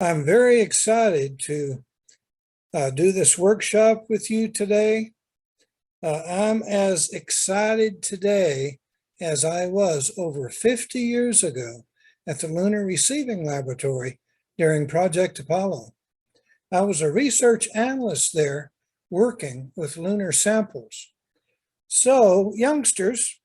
I'm very excited to do this workshop with you today. I'm as excited today as I was over 50 years ago at the Lunar Receiving Laboratory during Project Apollo. I was a research analyst there working with lunar samples. So, youngsters,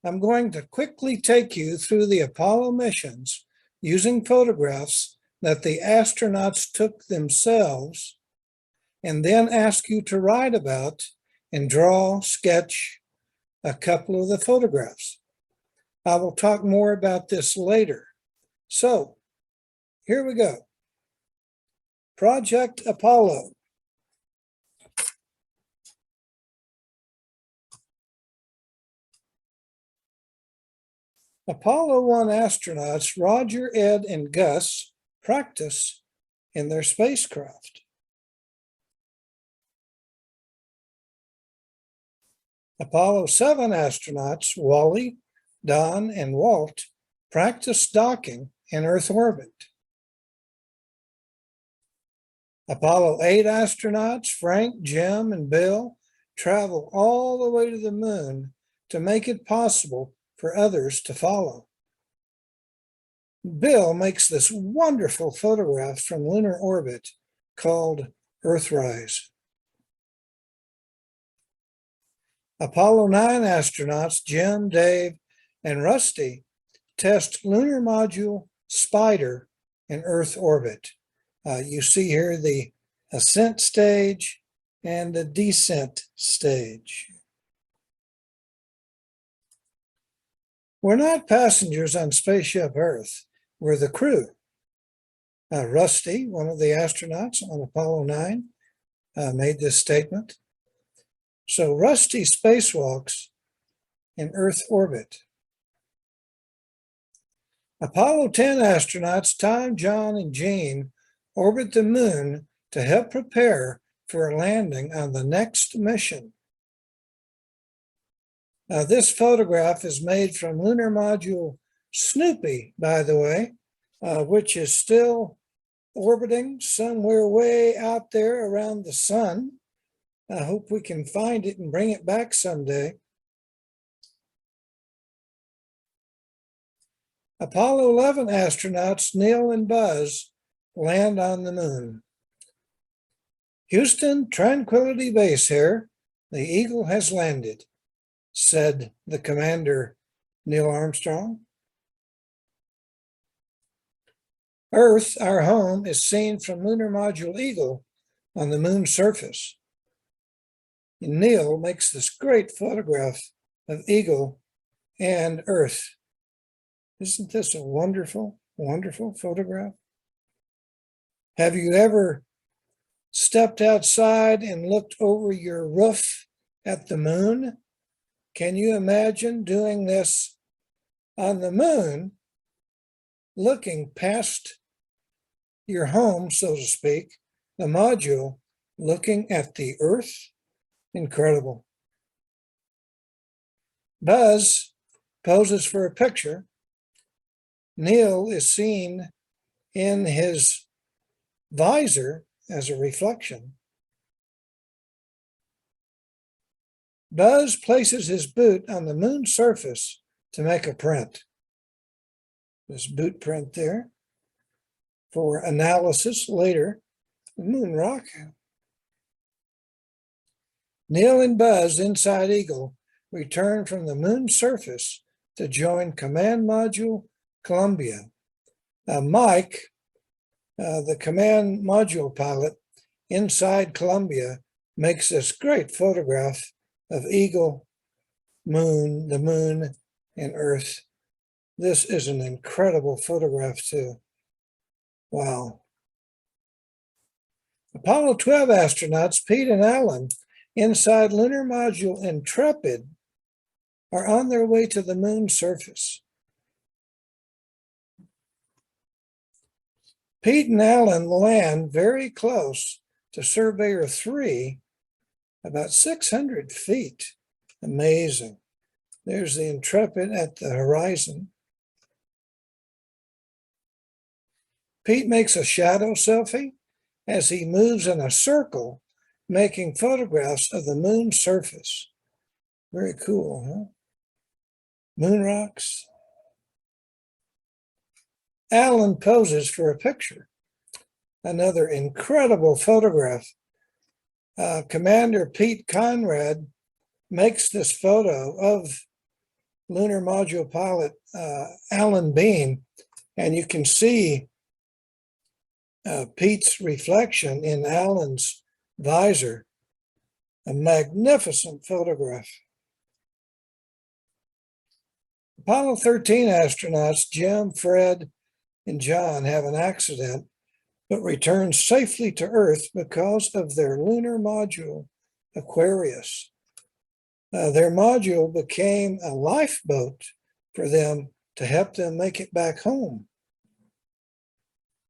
I'm going to quickly take you through the Apollo missions using photographs that the astronauts took themselves, and then ask you to write about and draw, sketch a couple of the photographs. I will talk more about this later. So here we go. Project Apollo. Apollo 1 astronauts Roger, Ed, and Gus practice in their spacecraft. Apollo 7 astronauts Wally, Don, and Walt practice docking in Earth orbit. Apollo 8 astronauts Frank, Jim, and Bill travel all the way to the moon to make it possible for others to follow. Bill makes this wonderful photograph from lunar orbit called Earthrise. Apollo 9 astronauts Jim, Dave, and Rusty test lunar module Spider in Earth orbit. You see here the ascent stage and the descent stage. We're not passengers on Spaceship Earth, we're the crew. Rusty, one of the astronauts on Apollo 9, made this statement. So Rusty spacewalks in Earth orbit. Apollo 10 astronauts Tom, John, and Gene orbit the moon to help prepare for a landing on the next mission. This photograph is made from lunar module Snoopy, by the way, which is still orbiting somewhere way out there around the sun. I hope we can find it and bring it back someday. Apollo 11 astronauts Neil and Buzz land on the moon. Houston, Tranquility Base here. The Eagle has landed, said the commander, Neil Armstrong. Earth, our home, is seen from lunar module Eagle on the moon's surface. Neil makes this great photograph of Eagle and Earth. Isn't this a wonderful, wonderful photograph? Have you ever stepped outside and looked over your roof at the moon? Can you imagine doing this on the moon, looking past your home, so to speak, the module, looking at the Earth? Incredible. Buzz poses for a picture. Neil is seen in his visor as a reflection. Buzz places his boot on the moon's surface to make a print. This boot print there for analysis later. The moon rock. Neil and Buzz inside Eagle return from the moon's surface to join Command Module Columbia. Mike, the Command Module pilot inside Columbia, makes this great photograph of Eagle, moon, the moon, and Earth. This is an incredible photograph too. Wow. Apollo 12 astronauts Pete and Alan inside lunar module Intrepid are on their way to the moon's surface. Pete and Alan land very close to Surveyor 3, about 600 feet. Amazing. There's the Intrepid at the horizon. Pete makes a shadow selfie as he moves in a circle, making photographs of the moon's surface. Very cool, huh? Moon rocks. Alan poses for a picture. Another incredible photograph. Commander Pete Conrad makes this photo of lunar module pilot Alan Bean, and you can see Pete's reflection in Alan's visor. A magnificent photograph. Apollo 13 astronauts Jim, Fred, and John have an accident, but return safely to Earth because of their lunar module, Aquarius. Their module became a lifeboat for them to help them make it back home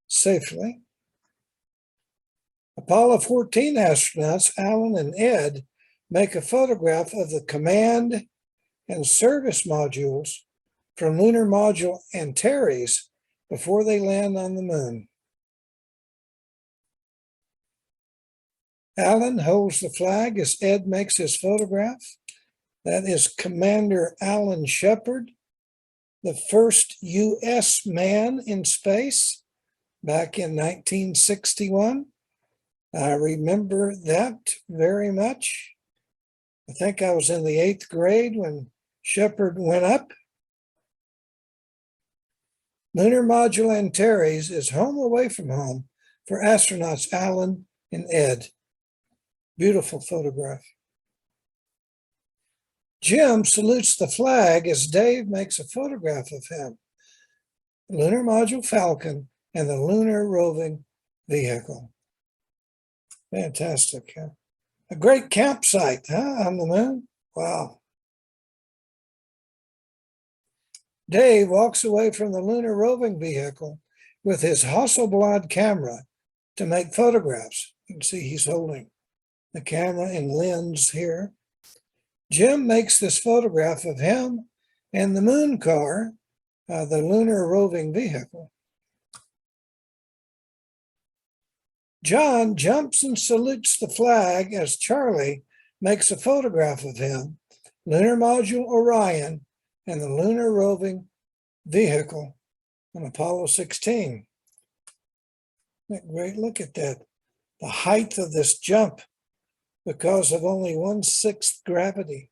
safely. Apollo 14 astronauts Alan and Ed make a photograph of the command and service modules from lunar module Antares before they land on the moon. Alan holds the flag as Ed makes his photograph. That is Commander Alan Shepard, the first U.S. man in space back in 1961. I remember that very much. I think I was in the 8th grade when Shepard went up. Lunar module Antares is home away from home for astronauts Alan and Ed. Beautiful photograph. Jim salutes the flag as Dave makes a photograph of him. The lunar module Falcon and the lunar roving vehicle. Fantastic. Huh? A great campsite, huh, on the moon? Wow. Dave walks away from the lunar roving vehicle with his Hasselblad camera to make photographs. You can see he's holding the camera and lens here. Jim makes this photograph of him and the moon car, the lunar roving vehicle. John jumps and salutes the flag as Charlie makes a photograph of him, lunar module Orion, and the lunar roving vehicle on Apollo 16. Isn't that great? Look at that. The height of this jump because of only 1/6 gravity.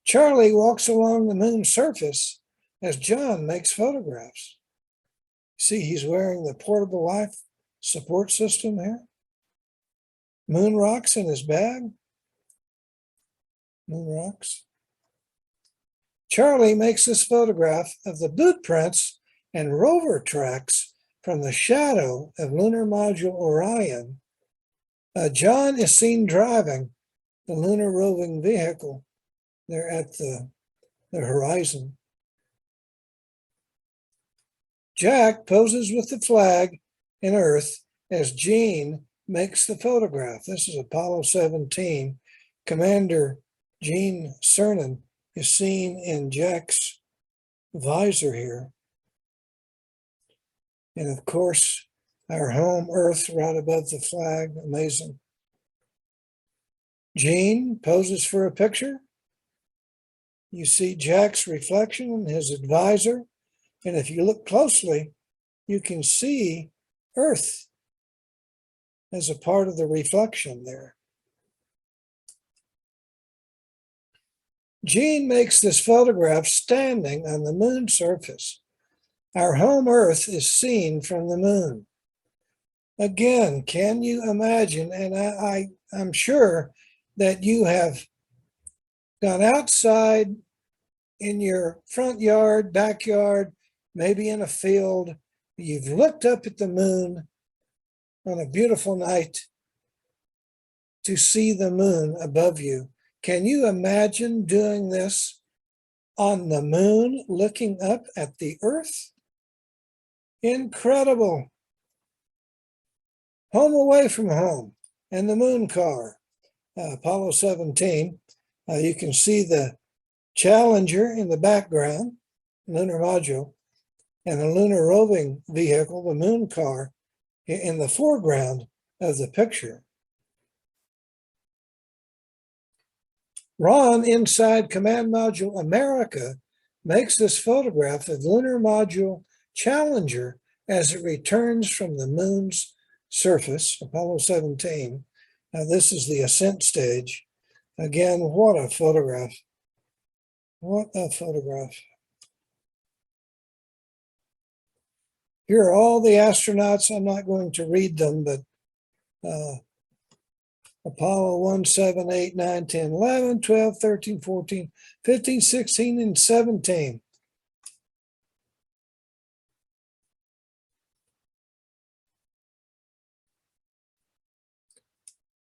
Charlie walks along the moon's surface as John makes photographs. See, he's wearing the portable life support system here. Moon rocks in his bag. Moon rocks. Charlie makes this photograph of the boot prints and rover tracks from the shadow of lunar module Orion. John is seen driving the lunar roving vehicle there at the horizon. Jack poses with the flag and Earth as Gene makes the photograph. This is Apollo 17. Commander Gene Cernan is seen in Jack's visor here. And of course, our home Earth right above the flag, amazing. Gene poses for a picture. You see Jack's reflection in his advisor. And if you look closely, you can see Earth as a part of the reflection there. Gene makes this photograph standing on the moon surface. Our home Earth is seen from the moon. Again, can you imagine? And I'm sure that you have gone outside in your front yard, backyard, maybe in a field. You've looked up at the moon on a beautiful night to see the moon above you. Can you imagine doing this on the moon, looking up at the Earth? Incredible. Home away from home and the moon car, Apollo 17. You can see the Challenger in the background, lunar module. and the lunar roving vehicle, the moon car, in the foreground of the picture. Ron inside Command Module America makes this photograph of Lunar Module Challenger as it returns from the moon's surface, Apollo 17. Now this is the ascent stage. Again, what a photograph. What a photograph. Here are all the astronauts. I'm not going to read them, but Apollo 1, 7, 8, 9, 10, 11, 12, 13, 14, 15, 16, and 17.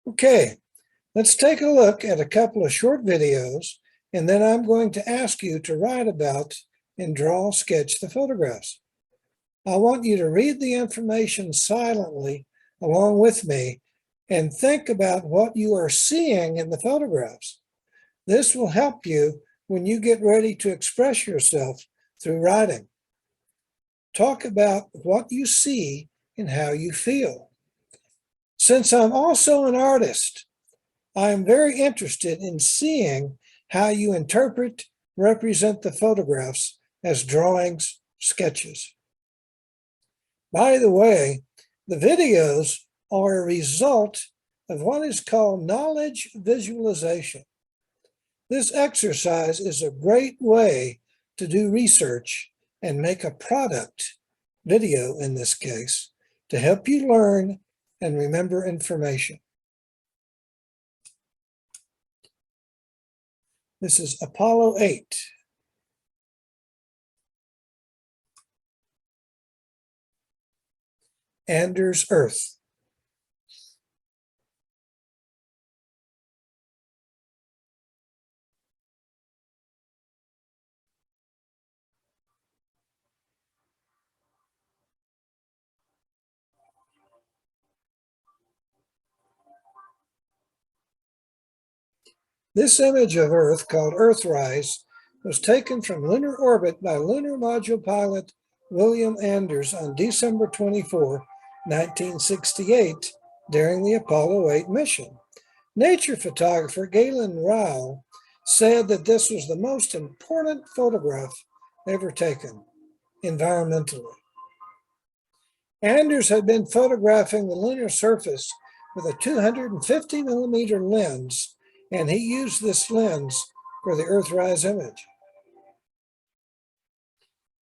Okay, let's take a look at a couple of short videos, and then I'm going to ask you to write about and draw, sketch the photographs. I want you to read the information silently along with me and think about what you are seeing in the photographs. This will help you when you get ready to express yourself through writing. Talk about what you see and how you feel. Since I'm also an artist, I am very interested in seeing how you interpret, represent the photographs as drawings, sketches. By the way, the videos are a result of what is called knowledge visualization. This exercise is a great way to do research and make a product, video in this case, to help you learn and remember information. This is Apollo 8. Anders' Earth. This image of Earth, called Earthrise, was taken from lunar orbit by lunar module pilot William Anders on December 24, 1968, during the Apollo 8 mission. Nature photographer Galen Rowell said that this was the most important photograph ever taken environmentally. Anders had been photographing the lunar surface with a 250 millimeter lens, and he used this lens for the Earthrise image.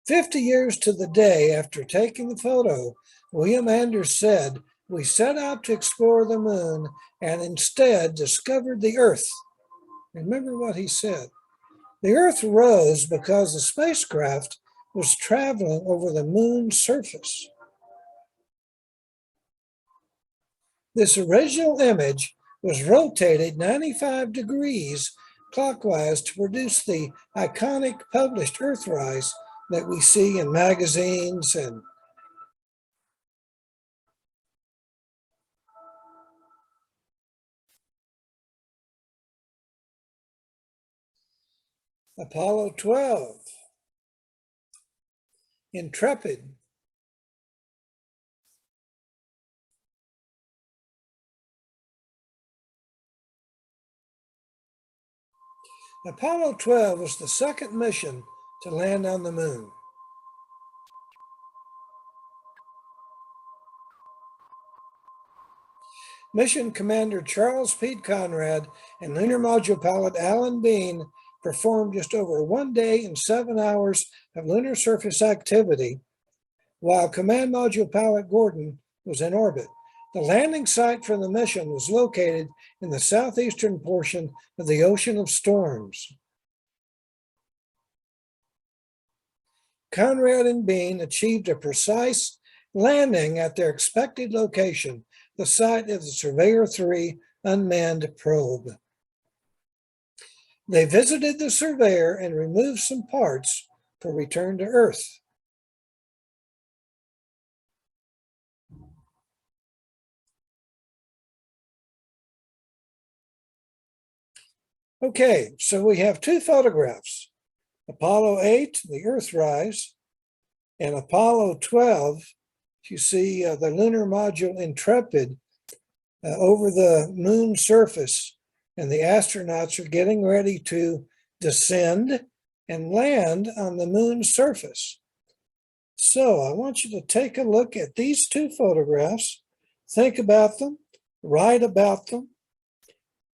50 years to the day after taking the photo, William Anders said, "We set out to explore the moon and instead discovered the Earth." Remember what he said. The Earth rose because the spacecraft was traveling over the moon's surface. This original image was rotated 95 degrees clockwise to produce the iconic published Earthrise that we see in magazines and Apollo 12, Intrepid. Apollo 12 was the second mission to land on the moon. Mission Commander Charles P. Conrad and Lunar Module pilot Alan Bean performed just over 1 day and 7 hours of lunar surface activity, while Command Module pilot Gordon was in orbit. The landing site for the mission was located in the southeastern portion of the Ocean of Storms. Conrad and Bean achieved a precise landing at their expected location, the site of the Surveyor 3 unmanned probe. They visited the Surveyor and removed some parts for return to Earth. Okay, so we have two photographs, Apollo 8, the Earthrise, And Apollo 12, you see the lunar module Intrepid over the moon surface, and the astronauts are getting ready to descend and land on the moon's surface. So I want you to take a look at these two photographs, think about them, write about them,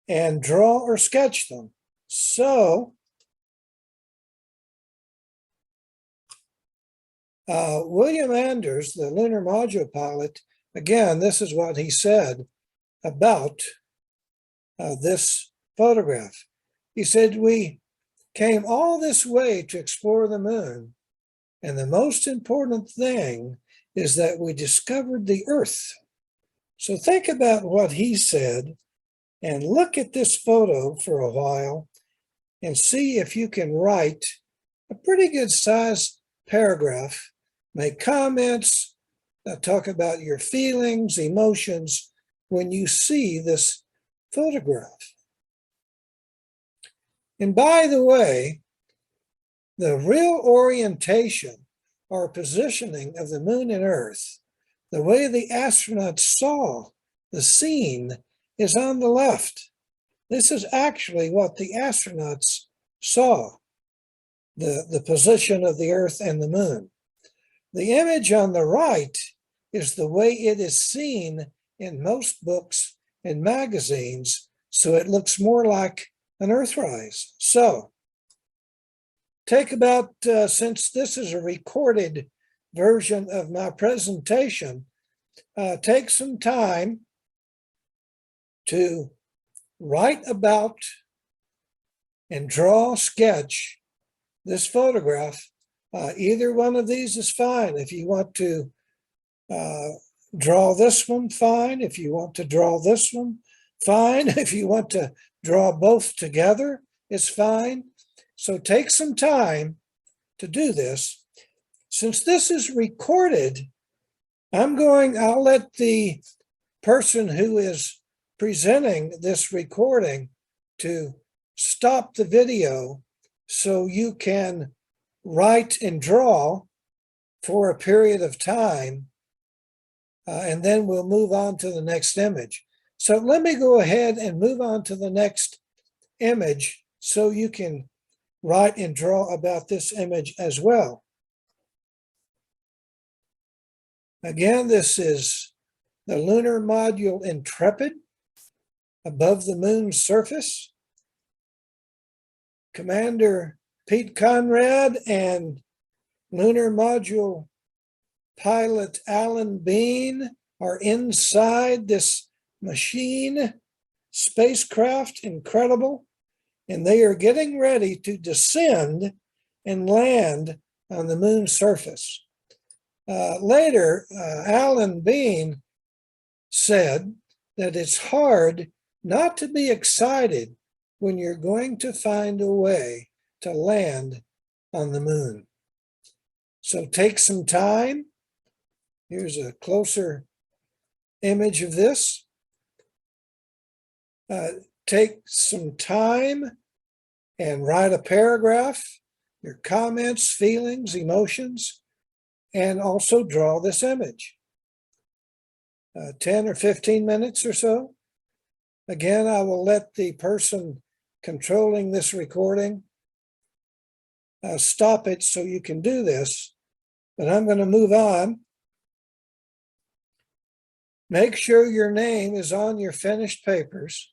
and draw or sketch them. So William Anders, the lunar module pilot, again, this is what he said about this photograph. He said, "We came all this way to explore the moon, and the most important thing is that we discovered the Earth." So think about what he said and look at this photo for a while and see if you can write a pretty good sized paragraph, make comments, talk about your feelings, emotions when you see this photograph. And by the way, the real orientation or positioning of the moon and Earth, the way the astronauts saw the scene, is on the left. This is actually what the astronauts saw, the position of the Earth and the moon. The image on the right is the way it is seen in most books and magazines, so it looks more like an Earthrise. So take about, since this is a recorded version of my presentation, take some time to write about and draw, sketch this photograph. Either one of these is fine. If you want to draw this one, fine. If you want to draw this one, fine. If you want to draw both together, it's fine. So take some time to do this. Since this is recorded, I'll let the person who is presenting this recording to stop the video so you can write and draw for a period of time, and then we'll move on to the next image. So let me go ahead and move on to the next image so you can write and draw about this image as well. Again, this is the lunar module Intrepid above the moon's surface. Commander Pete Conrad and lunar module pilot Alan Bean are inside this machine, spacecraft, incredible, and they are getting ready to descend and land on the moon's surface. Later, Alan Bean said that it's hard not to be excited when you're going to find a way to land on the moon. So take some time. Here's a closer image of this. Take some time and write a paragraph, your comments, feelings, emotions, and also draw this image. 10 or 15 minutes or so. Again, I will let the person controlling this recording stop it so you can do this, but I'm going to move on. Make sure your name is on your finished papers.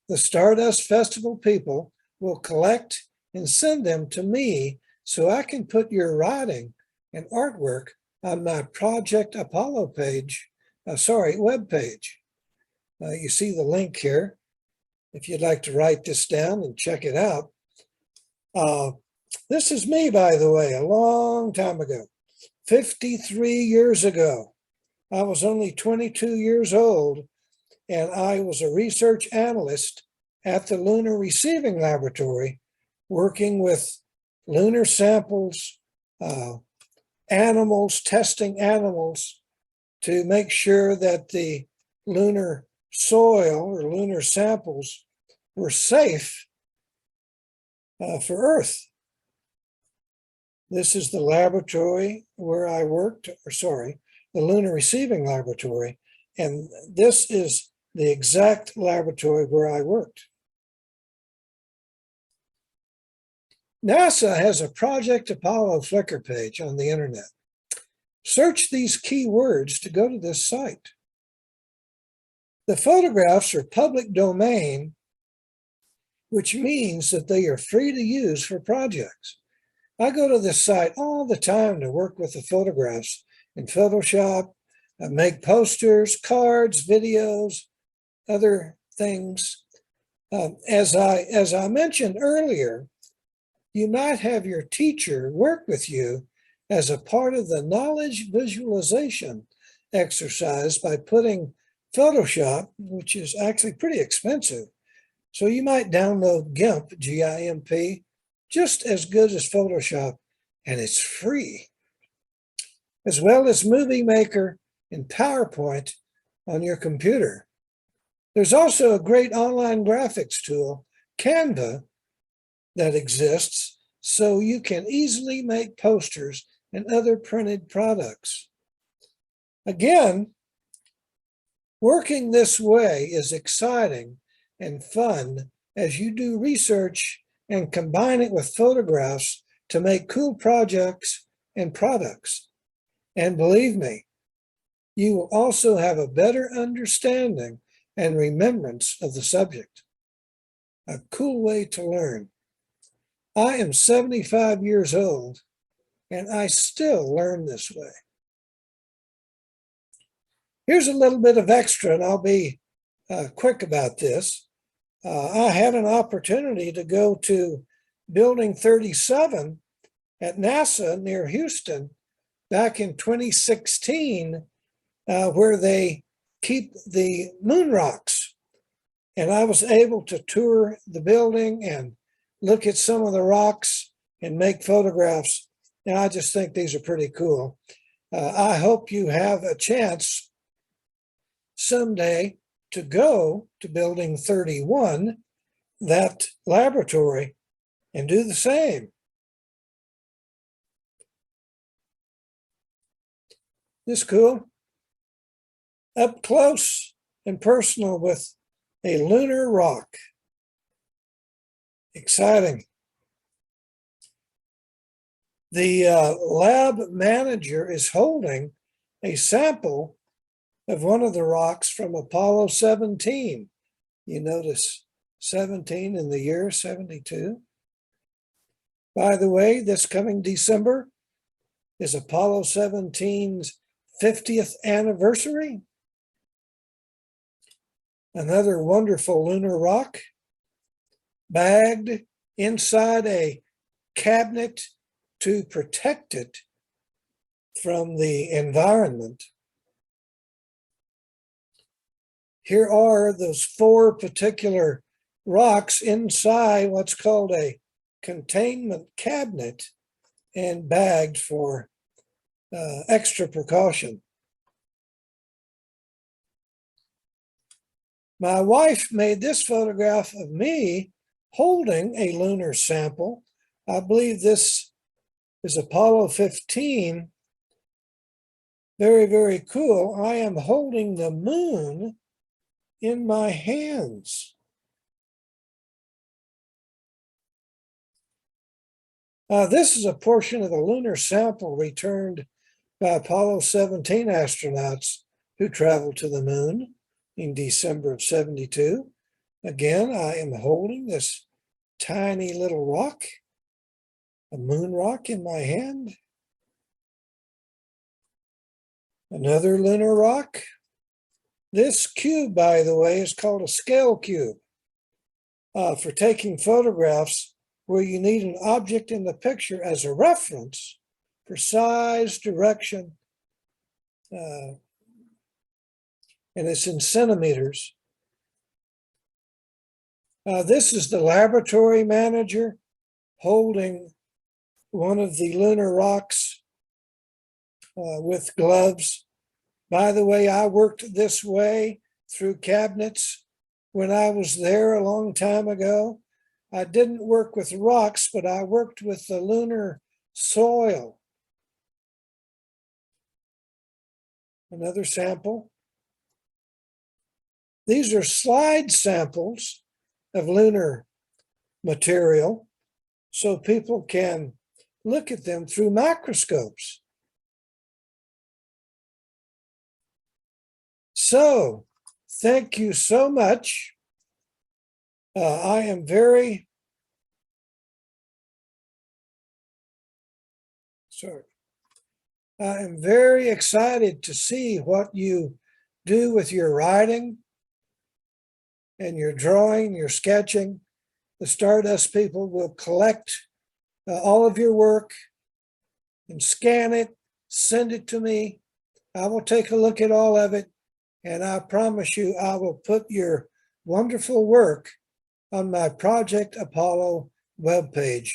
The Stardust Festival people will collect and send them to me so I can put your writing and artwork on my Project Apollo page, web page. You see the link here if you'd like to write this down and check it out. This is me, by the way, a long time ago, 53 years ago. I was only 22 years old, and I was a research analyst at the Lunar Receiving Laboratory, working with lunar samples, animals, testing animals to make sure that the lunar soil or lunar samples were safe for Earth. This is the laboratory where I worked, the lunar receiving laboratory. And this is the exact laboratory where I worked. NASA has a Project Apollo Flickr page on the internet. Search these keywords to go to this site. The photographs are public domain, which means that they are free to use for projects. I go to this site all the time to work with the photographs in Photoshop, make posters, cards, videos, other things. As I mentioned earlier, you might have your teacher work with you as a part of the knowledge visualization exercise by putting Photoshop, which is actually pretty expensive. So you might download GIMP, G-I-M-P, just as good as Photoshop, and it's free, as well as Movie Maker and PowerPoint on your computer. There's also a great online graphics tool, Canva, that exists, so you can easily make posters and other printed products. Again, working this way is exciting and fun as you do research and combine it with photographs to make cool projects and products. And believe me, you will also have a better understanding and remembrance of the subject. A cool way to learn. I am 75 years old, and I still learn this way. Here's a little bit of extra, and I'll be quick about this. I had an opportunity to go to Building 37 at NASA near Houston back in 2016, where they keep the moon rocks. And I was able to tour the building and look at some of the rocks and make photographs. And I just think these are pretty cool. I hope you have a chance someday to go to Building 31, that laboratory, and do the same. This cool? Up close and personal with a lunar rock. Exciting. The lab manager is holding a sample of one of the rocks from Apollo 17. You notice 17 in the year 72. By the way, this coming December is Apollo 17's 50th anniversary. Another wonderful lunar rock, bagged inside a cabinet to protect it from the environment. Here are those 4 particular rocks inside what's called a containment cabinet and bagged for extra precaution. My wife made this photograph of me holding a lunar sample. I believe this is Apollo 15. Very, very cool. I am holding the moon in my hands. This is a portion of the lunar sample returned by Apollo 17 astronauts who traveled to the moon in December of 72. Again, I am holding this tiny little rock, a moon rock in my hand. Another lunar rock. This cube, by the way, is called a scale cube for taking photographs where you need an object in the picture as a reference for size, direction, and it's in centimeters. This is the laboratory manager holding one of the lunar rocks with gloves. By the way, I worked this way through cabinets when I was there a long time ago. I didn't work with rocks, but I worked with the lunar soil. Another sample. These are slide samples of lunar material so people can look at them through microscopes. So, thank you so much. I am very excited to see what you do with your writing and your drawing, your sketching. The Stardust people will collect all of your work and scan it, send it to me. I will take a look at all of it, and I promise you I will put your wonderful work on my Project Apollo webpage.